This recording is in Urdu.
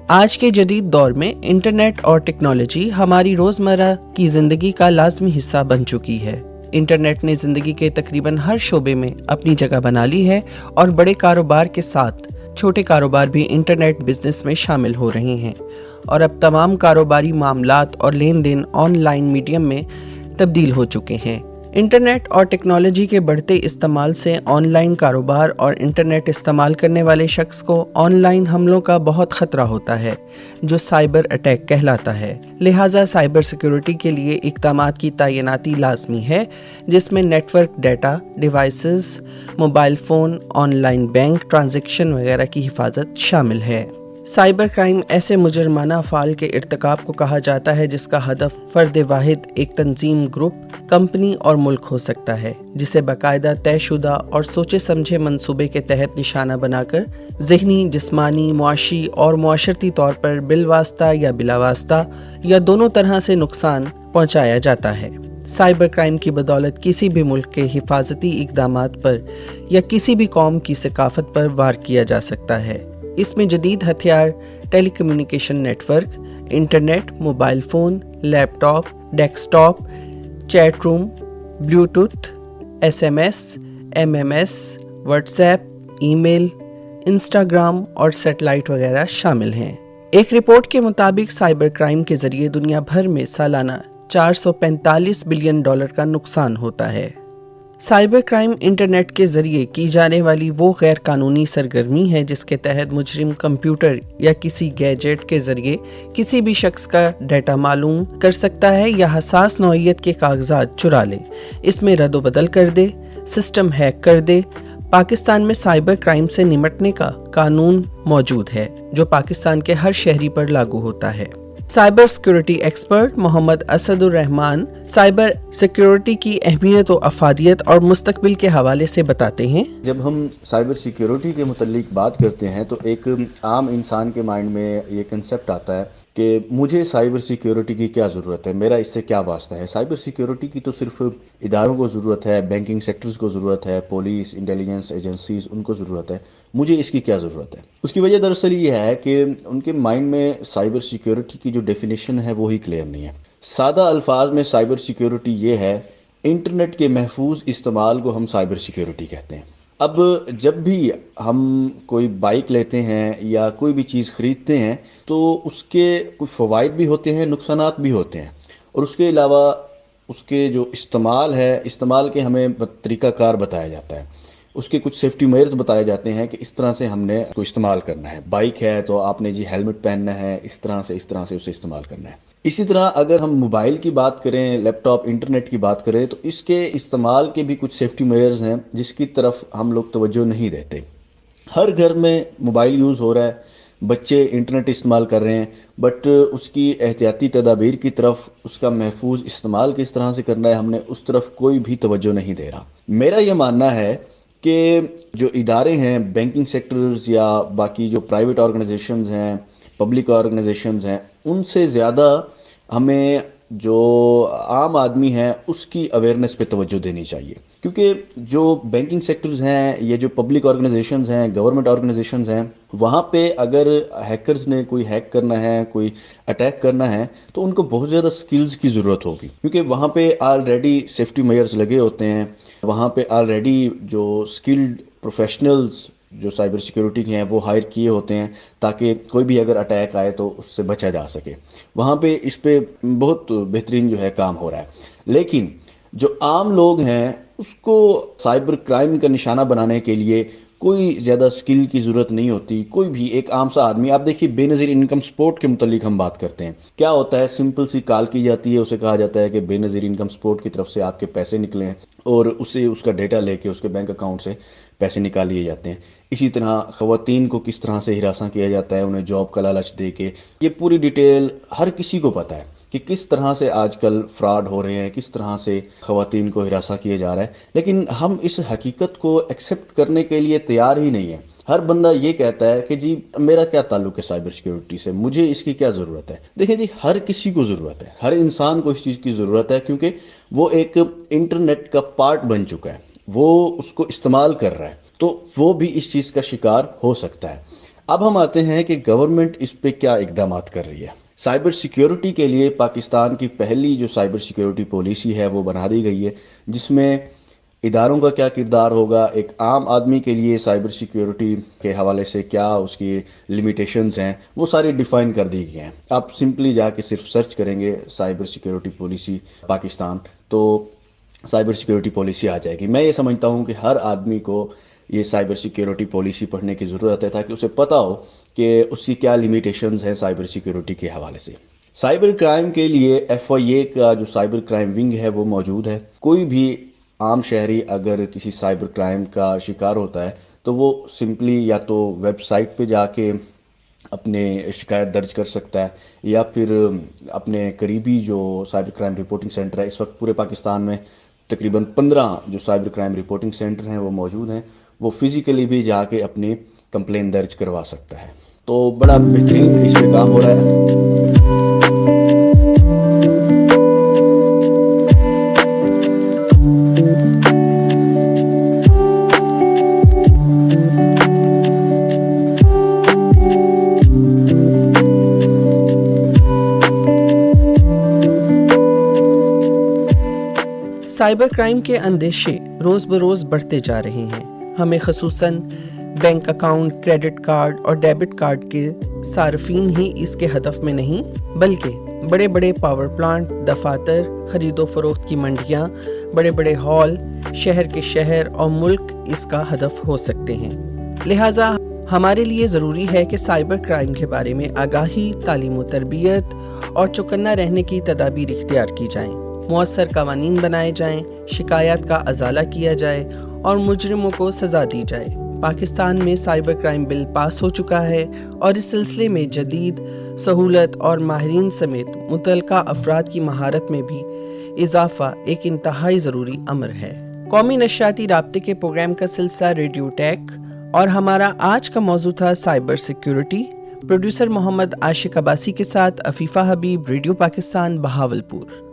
آج کے جدید دور میں انٹرنیٹ اور ٹیکنالوجی ہماری روزمرہ کی زندگی کا لازمی حصہ بن چکی ہے۔ انٹرنیٹ نے زندگی کے تقریباً ہر شعبے میں اپنی جگہ بنا لی ہے اور بڑے کاروبار کے ساتھ چھوٹے کاروبار بھی انٹرنیٹ بزنس میں شامل ہو رہے ہیں، اور اب تمام کاروباری معاملات اور لین دین آن لائن میڈیم میں تبدیل ہو چکے ہیں۔ انٹرنیٹ اور ٹیکنالوجی کے بڑھتے استعمال سے آن لائن کاروبار اور انٹرنیٹ استعمال کرنے والے شخص کو آن لائن حملوں کا بہت خطرہ ہوتا ہے، جو سائبر اٹیک کہلاتا ہے۔ لہٰذا سائبر سیکیورٹی کے لیے اقدامات کی تعیناتی لازمی ہے، جس میں network data, devices, mobile phone, online bank transaction وغیرہ کی حفاظت شامل ہے۔ سائبر کرائم ایسے مجرمانہ افعال کے ارتکاب کو کہا جاتا ہے جس کا ہدف فرد واحد، ایک تنظیم، گروپ، کمپنی اور ملک ہو سکتا ہے، جسے باقاعدہ طے شدہ اور سوچے سمجھے منصوبے کے تحت نشانہ بنا کر ذہنی، جسمانی، معاشی اور معاشرتی طور پر بالواسطہ یا بلا واسطہ یا دونوں طرح سے نقصان پہنچایا جاتا ہے۔ سائبر کرائم کی بدولت کسی بھی ملک کے حفاظتی اقدامات پر یا کسی بھی قوم کی ثقافت پر وار کیا جا سکتا ہے۔ اس میں جدید ہتھیار، telecommunication network, internet, mobile phone, laptop, desktop, chat room, Bluetooth, S M S, WhatsApp, email, Instagram اور سیٹلائٹ وغیرہ شامل ہیں۔ ایک رپورٹ کے مطابق سائبر کرائم کے ذریعے دنیا بھر میں سالانہ $445 بلین کا نقصان ہوتا ہے۔ سائبر کرائم انٹرنیٹ کے ذریعے کی جانے والی وہ غیر قانونی سرگرمی ہے جس کے تحت مجرم کمپیوٹر یا کسی گیجٹ کے ذریعے کسی بھی شخص کا ڈیٹا معلوم کر سکتا ہے یا حساس نوعیت کے کاغذات چرا لے، اس میں رد و بدل کر دے، سسٹم ہیک کر دے۔ پاکستان میں سائبر کرائم سے نمٹنے کا قانون موجود ہے جو پاکستان کے ہر شہری پر لاگو ہوتا ہے۔ سائبر سیکیورٹی ایکسپرٹ محمد اسد الرحمان سائبر سیکیورٹی کی اہمیت و افادیت اور مستقبل کے حوالے سے بتاتے ہیں۔ جب ہم سائبر سیکیورٹی کے متعلق بات کرتے ہیں تو ایک عام انسان کے مائنڈ میں یہ کنسیپٹ آتا ہے کہ مجھے سائبر سیکیورٹی کی کیا ضرورت ہے، میرا اس سے کیا واسطہ ہے۔ سائبر سیکیورٹی کی تو صرف اداروں کو ضرورت ہے، بینکنگ سیکٹرز کو ضرورت ہے، پولیس، انٹیلیجنس ایجنسیز، ان کو ضرورت ہے، مجھے اس کی کیا ضرورت ہے۔ اس کی وجہ دراصل یہ ہے کہ ان کے مائنڈ میں سائبر سیکیورٹی کی جو ڈیفینیشن ہے وہی کلیئر نہیں ہے۔ سادہ الفاظ میں سائبر سیکیورٹی یہ ہے، انٹرنیٹ کے محفوظ استعمال کو ہم سائبر سیکیورٹی کہتے ہیں۔ اب جب بھی ہم کوئی بائک لیتے ہیں یا کوئی بھی چیز خریدتے ہیں تو اس کے کچھ فوائد بھی ہوتے ہیں، نقصانات بھی ہوتے ہیں، اور اس کے علاوہ اس کے جو استعمال کے ہمیں طریقہ کار بتایا جاتا ہے، اس کے کچھ سیفٹی میئرز بتائے جاتے ہیں کہ اس طرح سے ہم نے اس کو استعمال کرنا ہے۔ بائک ہے تو آپ نے ہیلمٹ پہننا ہے، اس طرح سے اسے استعمال کرنا ہے۔ اسی طرح اگر ہم موبائل کی بات کریں، لیپ ٹاپ، انٹرنیٹ کی بات کریں تو اس کے استعمال کے بھی کچھ سیفٹی میئرز ہیں جس کی طرف ہم لوگ توجہ نہیں دیتے۔ ہر گھر میں موبائل یوز ہو رہا ہے، بچے انٹرنیٹ استعمال کر رہے ہیں، بٹ اس کی احتیاطی تدابیر کی طرف، اس کا محفوظ استعمال کس طرح سے کرنا ہے، ہم نے اس طرف کوئی بھی توجہ نہیں دے رہا۔ میرا یہ ماننا ہے کہ جو ادارے ہیں، بینکنگ سیکٹرز یا باقی جو پرائیویٹ آرگنائزیشنز ہیں، پبلک آرگنائزیشنز ہیں، ان سے زیادہ ہمیں جو عام آدمی ہیں اس کی اویئرنیس پہ توجہ دینی چاہیے، کیونکہ جو بینکنگ سیکٹرز ہیں، یہ جو پبلک آرگنائزیشنز ہیں، گورنمنٹ آرگنائزیشنز ہیں، وہاں پہ اگر ہیکرز نے کوئی ہیک کرنا ہے، کوئی اٹیک کرنا ہے تو ان کو بہت زیادہ سکلز کی ضرورت ہوگی، کیونکہ وہاں پہ آلریڈی سیفٹی میئرز لگے ہوتے ہیں، وہاں پہ آلریڈی جو سکلڈ پروفیشنلز جو سائبر سیکیورٹی کے ہیں وہ ہائر کیے ہوتے ہیں تاکہ کوئی بھی اگر اٹیک آئے تو اس سے بچا جا سکے۔ وہاں پہ اس پہ بہت بہترین کام ہو رہا ہے، لیکن جو عام لوگ ہیں اس کو سائبر کرائم کا نشانہ بنانے کے لیے کوئی زیادہ سکل کی ضرورت نہیں ہوتی۔ کوئی بھی ایک عام سا آدمی، آپ دیکھیے بے نظیر انکم سپورٹ کے متعلق ہم بات کرتے ہیں، کیا ہوتا ہے، سمپل سی کال کی جاتی ہے، اسے کہا جاتا ہے کہ بے نظیر انکم سپورٹ کی طرف سے آپ کے پیسے نکلے ہیں، اور اسے اس کا ڈیٹا لے کے اس کے بینک اکاؤنٹ سے پیسے نکال لیے جاتے ہیں۔ اسی طرح خواتین کو کس طرح سے ہراساں کیا جاتا ہے، انہیں جاب کا لالچ دے کے، یہ پوری ڈیٹیل ہر کسی کو پتہ ہے کہ کس طرح سے آج کل فراڈ ہو رہے ہیں، کس طرح سے خواتین کو ہراساں کیا جا رہا ہے، لیکن ہم اس حقیقت کو ایکسیپٹ کرنے کے لیے تیار ہی نہیں ہے۔ ہر بندہ یہ کہتا ہے کہ جی میرا کیا تعلق ہے سائبر سیکیورٹی سے، مجھے اس کی کیا ضرورت ہے۔ دیکھیں جی، ہر کسی کو ضرورت ہے، ہر انسان کو اس چیز کی ضرورت ہے، کیونکہ وہ ایک انٹرنیٹ کا پارٹ بن چکا ہے، وہ اس کو استعمال کر رہا ہے تو وہ بھی اس چیز کا شکار ہو سکتا ہے۔ اب ہم آتے ہیں کہ گورنمنٹ اس پہ کیا اقدامات کر رہی ہے۔ سائبر سیکیورٹی کے لیے پاکستان کی پہلی جو سائبر سیکیورٹی پالیسی ہے وہ بنا دی گئی ہے، جس میں اداروں کا کیا کردار ہوگا، ایک عام آدمی کے لیے سائبر سیکیورٹی کے حوالے سے کیا اس کی لمیٹیشنز ہیں، وہ ساری ڈیفائن کر دی گئی ہیں۔ آپ سمپلی جا کے صرف سرچ کریں گے سائبر سیکیورٹی پالیسی پاکستان تو سائبر سیکیورٹی پالیسی آ جائے گی۔ میں یہ سمجھتا ہوں کہ ہر آدمی کو یہ سائبر سیکیورٹی پالیسی پڑھنے کی ضرورت ہے تاکہ اسے پتہ ہو کہ اس کی کیا لیمیٹیشنز ہیں سائبر سیکیورٹی کے حوالے سے۔ سائبر کرائم کے لیے FIA کا جو سائبر کرائم ونگ ہے وہ موجود ہے۔ کوئی بھی عام شہری اگر کسی سائبر کرائم کا شکار ہوتا ہے تو وہ سمپلی یا تو ویب سائٹ پہ جا کے اپنے شکایت درج کر سکتا ہے، یا پھر اپنے قریبی جو سائبر کرائم رپورٹنگ سینٹر ہے، اس وقت پورے پاکستان میں تقریباً 15 جو سائبر کرائم رپورٹنگ سینٹر ہیں وہ موجود ہیں، وہ فزیکلی بھی جا کے اپنی کمپلین درج کروا سکتا ہے۔ تو بڑا بہترین اس پہ کام ہو رہا ہے۔ سائبر کرائم کے اندیشے روز بروز بڑھتے جا رہے ہیں۔ ہمیں خصوصاً بینک اکاؤنٹ، کریڈٹ کارڈ اور ڈیبٹ کارڈ کے صارفین ہی اس کے ہدف میں نہیں، بلکہ بڑے بڑے پاور پلانٹ، دفاتر، خرید و فروخت کی منڈیاں، بڑے بڑے ہال، شہر کے شہر اور ملک اس کا ہدف ہو سکتے ہیں۔ لہٰذا ہمارے لیے ضروری ہے کہ سائبر کرائم کے بارے میں آگاہی، تعلیم و تربیت اور چوکنا رہنے کی تدابیر اختیار کی جائیں، مؤثر قوانین بنائے جائیں، شکایات کا ازالہ کیا جائے اور مجرموں کو سزا دی جائے۔ پاکستان میں سائبر کرائم بل پاس ہو چکا ہے اور اس سلسلے میں جدید سہولت اور ماہرین سمیت متعلقہ افراد کی مہارت میں بھی اضافہ ایک انتہائی ضروری امر ہے۔ قومی نشریاتی رابطے کے پروگرام کا سلسلہ ریڈیو ٹیک اور ہمارا آج کا موضوع تھا سائبر سیکیورٹی۔ پروڈیوسر محمد عاشق عباسی کے ساتھ عفیفہ حبیب، ریڈیو پاکستان، بہاولپور۔